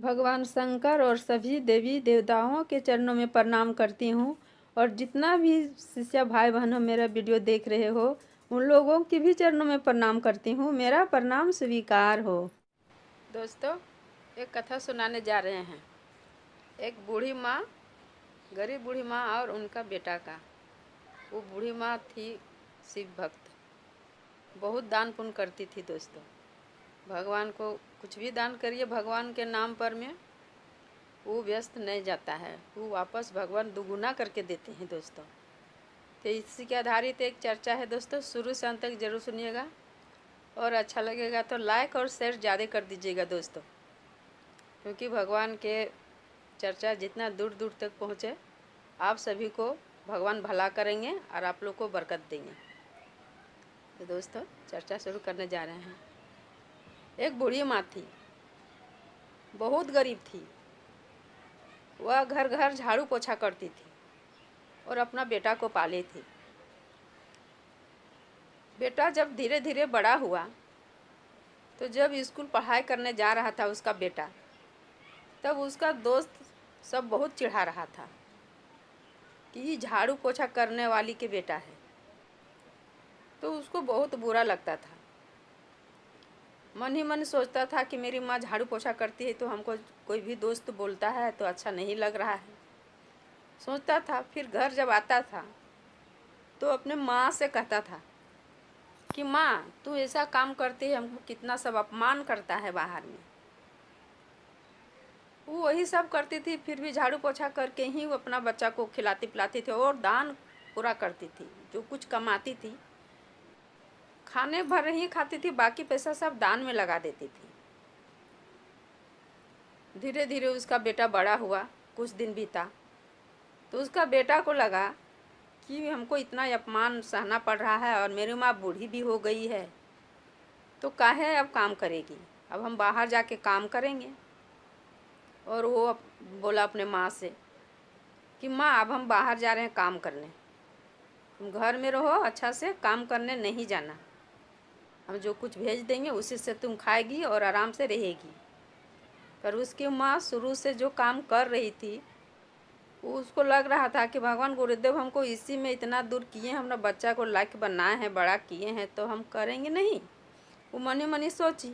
भगवान शंकर और सभी देवी देवताओं के चरणों में प्रणाम करती हूँ। और जितना भी शिष्य भाई बहनों मेरा वीडियो देख रहे हो उन लोगों की भी चरणों में प्रणाम करती हूँ। मेरा प्रणाम स्वीकार हो। दोस्तों, एक कथा सुनाने जा रहे हैं। एक बूढ़ी माँ, गरीब बूढ़ी माँ और उनका बेटा का। वो बूढ़ी माँ थी शिव भक्त, बहुत दान पुण्य करती थी। दोस्तों, भगवान को कुछ भी दान करिए भगवान के नाम पर में वो व्यस्त नहीं जाता है, वो वापस भगवान दुगुना करके देते हैं। दोस्तों, तो इसी के आधारित एक चर्चा है। दोस्तों, शुरू से अंत तक जरूर सुनिएगा और अच्छा लगेगा तो लाइक और शेयर ज़्यादा कर दीजिएगा दोस्तों, क्योंकि भगवान के चर्चा जितना दूर दूर तक पहुँचे आप सभी को भगवान भला करेंगे और आप लोग को बरकत देंगे। तो दोस्तों, चर्चा शुरू करने जा रहे हैं। एक बूढ़ी माँ थी, बहुत गरीब थी। वह घर घर झाड़ू पोछा करती थी और अपना बेटा को पाली थी। बेटा जब धीरे धीरे बड़ा हुआ तो जब स्कूल पढ़ाई करने जा रहा था उसका बेटा, तब उसका दोस्त सब बहुत चिढ़ा रहा था कि ये झाड़ू पोछा करने वाली के बेटा है। तो उसको बहुत बुरा लगता था। मन ही मन सोचता था कि मेरी माँ झाड़ू पोछा करती है तो हमको कोई भी दोस्त बोलता है तो अच्छा नहीं लग रहा है, सोचता था। फिर घर जब आता था तो अपने माँ से कहता था कि माँ, तू ऐसा काम करती है, हमको कितना सब अपमान करता है बाहर में। वो वही सब करती थी, फिर भी झाड़ू पोछा करके ही वो अपना बच्चा को खिलाती पिलाती थी और दान पूरा करती थी। जो कुछ कमाती थी खाने भर ही खाती थी, बाकी पैसा सब दान में लगा देती थी। धीरे धीरे उसका बेटा बड़ा हुआ, कुछ दिन बीता तो उसका बेटा को लगा कि हमको इतना अपमान सहना पड़ रहा है और मेरी माँ बूढ़ी भी हो गई है तो काहे अब काम करेगी, अब हम बाहर जाके काम करेंगे। और वो बोला अपने माँ से कि माँ, अब हम बाहर जा रहे हैं काम करने, तुम घर में रहो, अच्छा से काम करने नहीं जाना, हम जो कुछ भेज देंगे उसी से तुम खाएगी और आराम से रहेगी। पर उसकी माँ शुरू से जो काम कर रही थी उसको लग रहा था कि भगवान गुरुदेव हमको इसी में इतना दूर किए हैं, अपना बच्चा को लायक बनाए हैं, बड़ा किए हैं, तो हम करेंगे नहीं। वो मनी मनी सोची।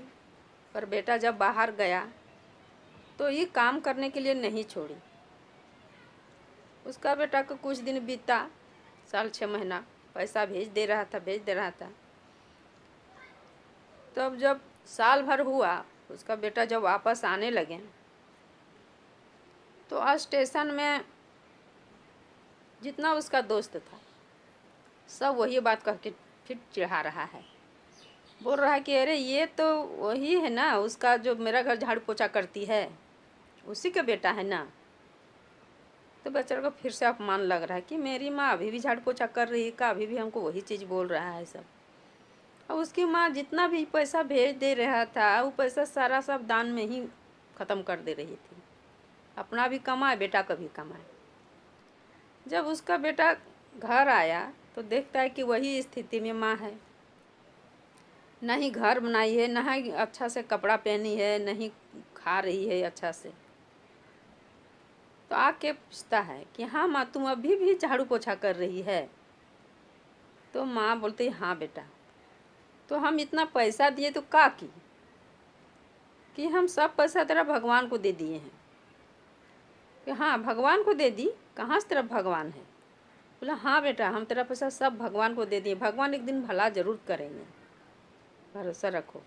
पर बेटा जब बाहर गया तो ये काम करने के लिए नहीं छोड़ी। उसका बेटा को कुछ दिन बीता, साल 6 महीना, पैसा भेज दे रहा था। तब जब साल भर हुआ, उसका बेटा जब वापस आने लगे तो स्टेशन में जितना उसका दोस्त था सब वही बात कह के फिर चिढ़ा रहा है। बोल रहा है कि अरे ये तो वही है ना, उसका जो मेरा घर झाड़ू पोछा करती है उसी का बेटा है ना। तो बेचारे को फिर से अपमान लग रहा है कि मेरी माँ अभी भी झाड़ू पोछा कर रही है का, अभी भी हमको वही चीज़ बोल रहा है सब। और उसकी माँ जितना भी पैसा भेज दे रहा था वो पैसा सारा सब दान में ही ख़त्म कर दे रही थी, अपना भी कमाए बेटा का भी कमाए। जब उसका बेटा घर आया तो देखता है कि वही स्थिति में माँ है, ना ही घर बनाई है, ना ही अच्छा से कपड़ा पहनी है, नहीं खा रही है अच्छा से। तो आके पूछता है कि हाँ माँ, तुम अभी भी झाड़ू पोछा कर रही है? तो माँ बोलती हाँ बेटा। तो हम इतना पैसा दिए तो का की कि हम सब पैसा तेरा भगवान को दे दिए हैं। कि हाँ भगवान को दे दी, कहाँ से तेरा भगवान है? बोला हाँ बेटा, हम तेरा पैसा सब भगवान को दे दिए, भगवान एक दिन भला जरूर करेंगे, भरोसा रखो।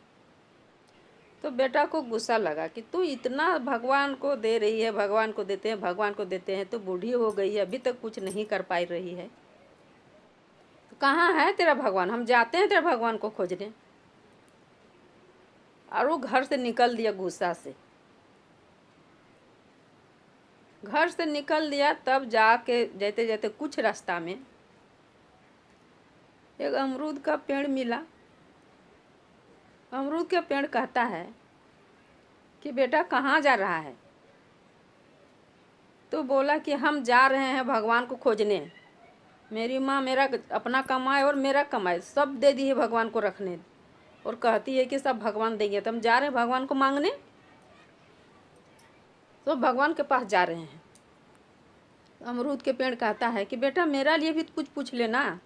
तो बेटा को गुस्सा लगा कि तू इतना भगवान को दे रही है, भगवान को देते हैं, भगवान को देते हैं, तो बूढ़ी हो गई है, अभी तक कुछ नहीं कर पाई रही है, तो कहाँ है तेरा भगवान? हम जाते हैं तेरा भगवान को खोजने। और वो घर से निकल दिया गुस्सा से। घर से निकल दिया, तब जाके जाते जाते कुछ रास्ता में एक अमरूद का पेड़ मिला। अमरूद का पेड़ कहता है कि बेटा कहाँ जा रहा है? तो बोला कि हम जा रहे हैं भगवान को खोजने, मेरी माँ मेरा अपना कमाए और मेरा कमाए सब दे दी है भगवान को रखने, और कहती है कि सब भगवान देंगे, तो हम जा रहे हैं भगवान को मांगने। तो भगवान के पास जा रहे हैं। अमरूद के पेड़ कहता है कि बेटा मेरा लिए भी कुछ पूछ लेना,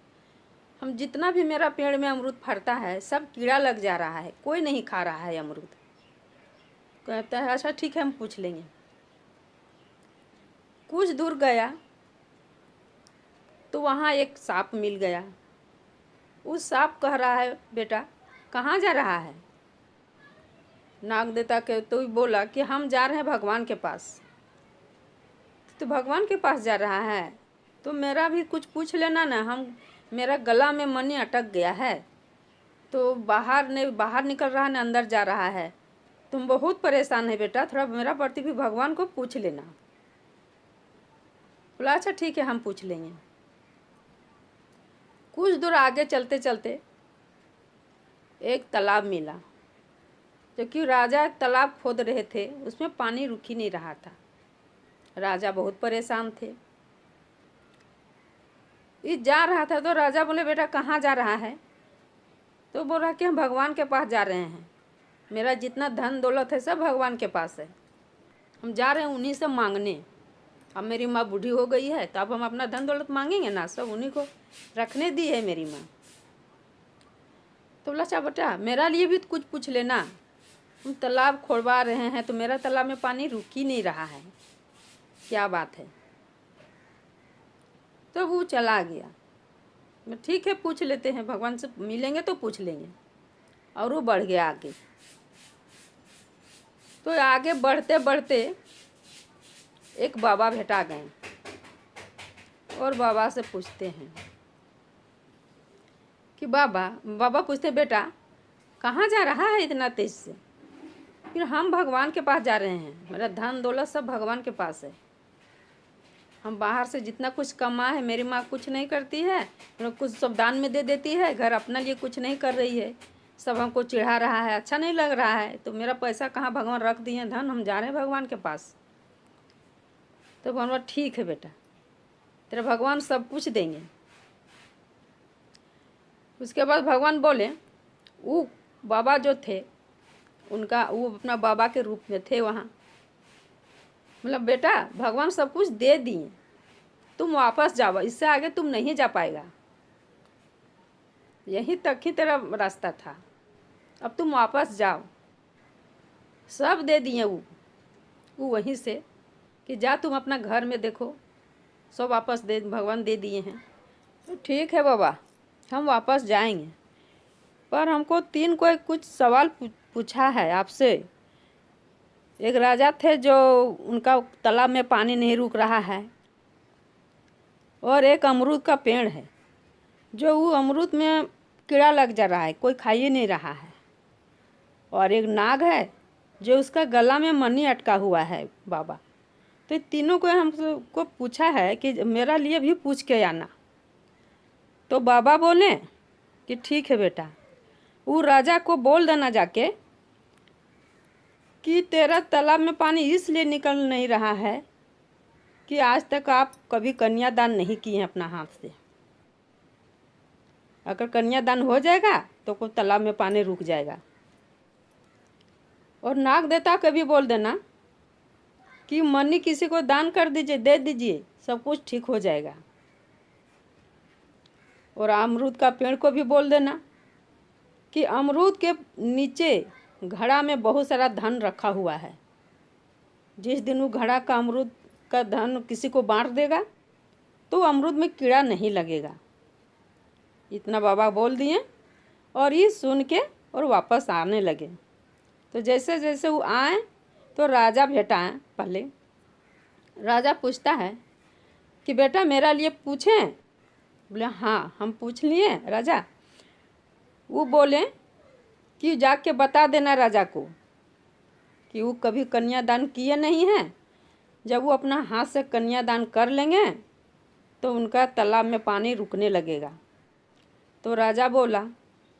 हम जितना भी मेरा पेड़ में अमरूद फरता है सब कीड़ा लग जा रहा है, कोई नहीं खा रहा है अमरूद। कहता है अच्छा ठीक है हम पूछ लेंगे। कुछ दूर गया तो वहाँ एक सांप मिल गया। उस सांप कह रहा है बेटा कहाँ जा रहा है। नागदेवता के तो बोला कि हम जा रहे हैं भगवान के पास। तो भगवान के पास जा रहा है तो मेरा भी कुछ पूछ लेना ना, हम मेरा गला में मनी अटक गया है तो बाहर निकल रहा है ना अंदर जा रहा है, तुम बहुत परेशान है बेटा, थोड़ा मेरा प्रति भी भगवान को पूछ लेना। बोला अच्छा ठीक है हम पूछ लेंगे। कुछ दूर आगे चलते चलते एक तालाब मिला, क्योंकि राजा तालाब खोद रहे थे, उसमें पानी रुक ही नहीं रहा था। राजा बहुत परेशान थे। ये जा रहा था तो राजा बोले बेटा कहाँ जा रहा है। तो बोल रहा कि हम भगवान के पास जा रहे हैं, मेरा जितना धन दौलत है सब भगवान के पास है, हम जा रहे हैं उन्हीं से मांगने। अब मेरी माँ बूढ़ी हो गई है तो अब हम अपना धन दौलत मांगेंगे ना, सब उन्हीं को रखने दी है मेरी माँ। तो बोला अच्छा बेटा मेरा लिए भी कुछ पूछ लेना, हम तालाब खोदवा रहे हैं तो मेरा तालाब में पानी रुक ही नहीं रहा है, क्या बात है। तो वो चला गया। मैं ठीक है पूछ लेते हैं, भगवान से मिलेंगे तो पूछ लेंगे। और वो बढ़ गया आगे। तो आगे बढ़ते बढ़ते एक बाबा भेटा गए और बाबा से पूछते हैं कि बाबा पूछते बेटा कहाँ जा रहा है इतना तेज से। फिर हम भगवान के पास जा रहे हैं, मेरा धन दौलत सब भगवान के पास है, हम बाहर से जितना कुछ कमा है मेरी माँ कुछ नहीं करती है, कुछ सब दान में दे देती है, घर अपना लिए कुछ नहीं कर रही है, सब हमको चिढ़ा रहा है, अच्छा नहीं लग रहा है, तो मेरा पैसा कहाँ भगवान रख दिए धन, हम जा रहे हैं भगवान के पास। तो भगवान ठीक है बेटा तेरा भगवान सब कुछ देंगे। उसके बाद भगवान बोले, वो बाबा जो थे उनका वो अपना बाबा के रूप में थे वहाँ, मतलब बेटा भगवान सब कुछ दे दिए, तुम वापस जाओ, इससे आगे तुम नहीं जा पाएगा, यहीं तक ही तेरा रास्ता था, अब तुम वापस जाओ, सब दे दिए वो वहीं से कि जा तुम अपना घर में देखो, सब वापस दे भगवान दे दिए हैं। तो ठीक है बाबा हम वापस जाएंगे, पर हमको कोई कुछ सवाल पूछा है आपसे। एक राजा थे जो उनका तालाब में पानी नहीं रुक रहा है, और एक अमरूद का पेड़ है जो वो अमरूद में कीड़ा लग जा रहा है, कोई खा ही नहीं रहा है, और एक नाग है जो उसका गला में मनी अटका हुआ है बाबा। तो तीनों को हमको पूछा है कि मेरा लिए भी पूछ के आना। तो बाबा बोले कि ठीक है बेटा, वो राजा को बोल देना जाके कि तेरा तालाब में पानी इसलिए निकल नहीं रहा है कि आज तक आप कभी कन्यादान नहीं किए हैं अपना हाथ से, अगर कन्यादान हो जाएगा तो कोई तालाब में पानी रुक जाएगा। और नाग देवता को भी बोल देना कि मनी किसी को दान कर दीजिए, दे दीजिए, सब कुछ ठीक हो जाएगा। और अमरूद का पेड़ को भी बोल देना कि अमरूद के नीचे घड़ा में बहुत सारा धन रखा हुआ है, जिस दिन वो घड़ा का अमरूद का धन किसी को बांट देगा तो अमरूद में कीड़ा नहीं लगेगा। इतना बाबा बोल दिए और ये सुन के और वापस आने लगे। तो जैसे जैसे वो आए तो राजा भेटाएं। पहले राजा पूछता है कि बेटा मेरा लिए पूछें। बोले हाँ हम पूछ लिए राजा। वो बोले कि जाके बता देना राजा को कि वो कभी कन्यादान किए नहीं हैं, जब वो अपना हाथ से कन्यादान कर लेंगे तो उनका तालाब में पानी रुकने लगेगा। तो राजा बोला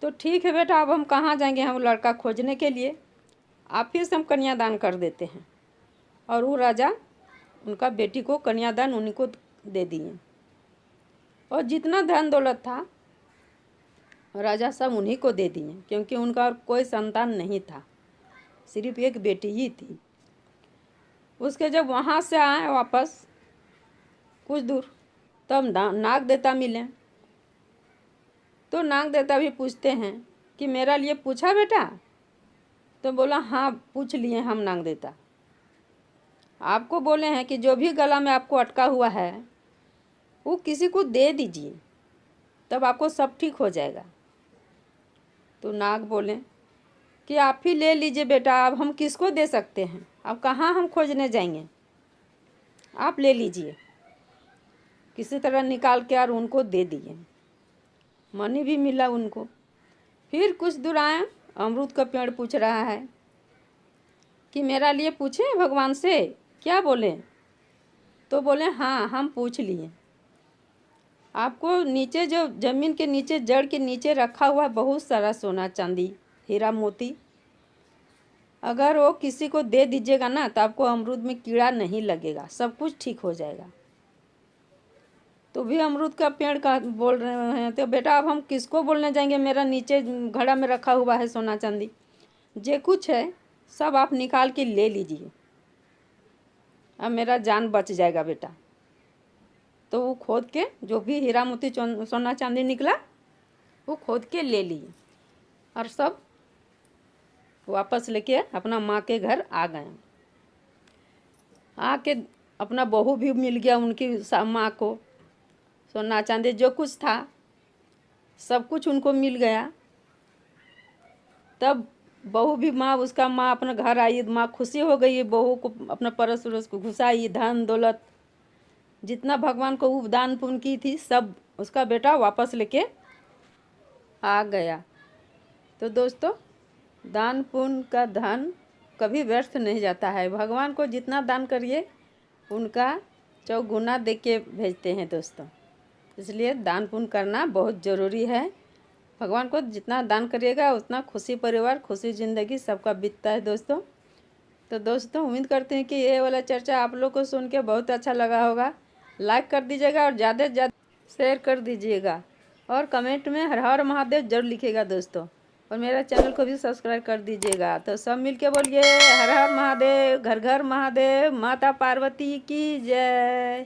तो ठीक है बेटा, अब हम कहाँ जाएंगे, हम लड़का खोजने के लिए, आप ही से हम कन्यादान कर देते हैं। और वो राजा उनका बेटी को कन्यादान उन्हीं को दे दिए, और जितना धन दौलत था राजा सब उन्हीं को दे दिए, क्योंकि उनका कोई संतान नहीं था, सिर्फ एक बेटी ही थी। उसके जब वहाँ से आए वापस कुछ दूर, तब नाग देवता मिले। तो नाग देवता भी पूछते हैं कि मेरा लिए पूछा बेटा? तो बोला हाँ पूछ लिए हम नाग देवता। आपको बोले हैं कि जो भी गला में आपको अटका हुआ है वो किसी को दे दीजिए, तब आपको सब ठीक हो जाएगा। तो नाग बोले कि आप ही ले लीजिए बेटा, अब हम किसको दे सकते हैं, अब कहाँ हम खोजने जाएंगे, आप ले लीजिए। किसी तरह निकाल के और उनको दे दिए, मनी भी मिला उनको। फिर कुछ दूर आए, अमरूद का पेड़ पूछ रहा है कि मेरा लिए पूछे भगवान से, क्या बोले? तो बोले हाँ हम पूछ लिए। आपको नीचे जो ज़मीन के नीचे, जड़ के नीचे रखा हुआ बहुत सारा सोना चांदी हीरा मोती, अगर वो किसी को दे दीजिएगा ना तो आपको अमरूद में कीड़ा नहीं लगेगा, सब कुछ ठीक हो जाएगा। तो भी अमरूद का पेड़ का बोल रहे हैं, तो बेटा अब हम किसको बोलने जाएंगे, मेरा नीचे घड़ा में रखा हुआ है सोना चांदी, जे कुछ है सब आप निकाल के ले लीजिए, अब मेरा जान बच जाएगा बेटा। तो वो खोद के जो भी हीरा मोती सोना चांदी निकला वो खोद के ले लिए और सब वापस लेके अपना माँ के घर आ गए। आके अपना बहू भी मिल गया उनकी माँ को, सोना चांदी जो कुछ था सब कुछ उनको मिल गया। तब बहू भी माँ, उसका माँ अपने घर आई, माँ खुशी हो गई, बहू को अपना परस उरस को घुसाई, धन दौलत जितना भगवान को वो दान पुण्य की थी सब उसका बेटा वापस लेके आ गया। तो दोस्तों, दान पुण्य का धन कभी व्यर्थ नहीं जाता है, भगवान को जितना दान करिए उनका चौगुना दे के भेजते हैं दोस्तों। इसलिए दान पुण्य करना बहुत ज़रूरी है। भगवान को जितना दान करिएगा उतना खुशी परिवार, खुशी ज़िंदगी सबका बीतता है दोस्तों। तो दोस्तों, उम्मीद करते हैं कि ये वाला चर्चा आप लोग को सुन के बहुत अच्छा लगा होगा। लाइक कर दीजिएगा और ज़्यादा से ज़्यादा शेयर कर दीजिएगा और कमेंट में हर हर महादेव जरूर लिखिएगा दोस्तों, और मेरा चैनल को भी सब्सक्राइब कर दीजिएगा। तो सब मिलके बोलिए हर हर महादेव, घर घर महादेव, माता पार्वती की जय।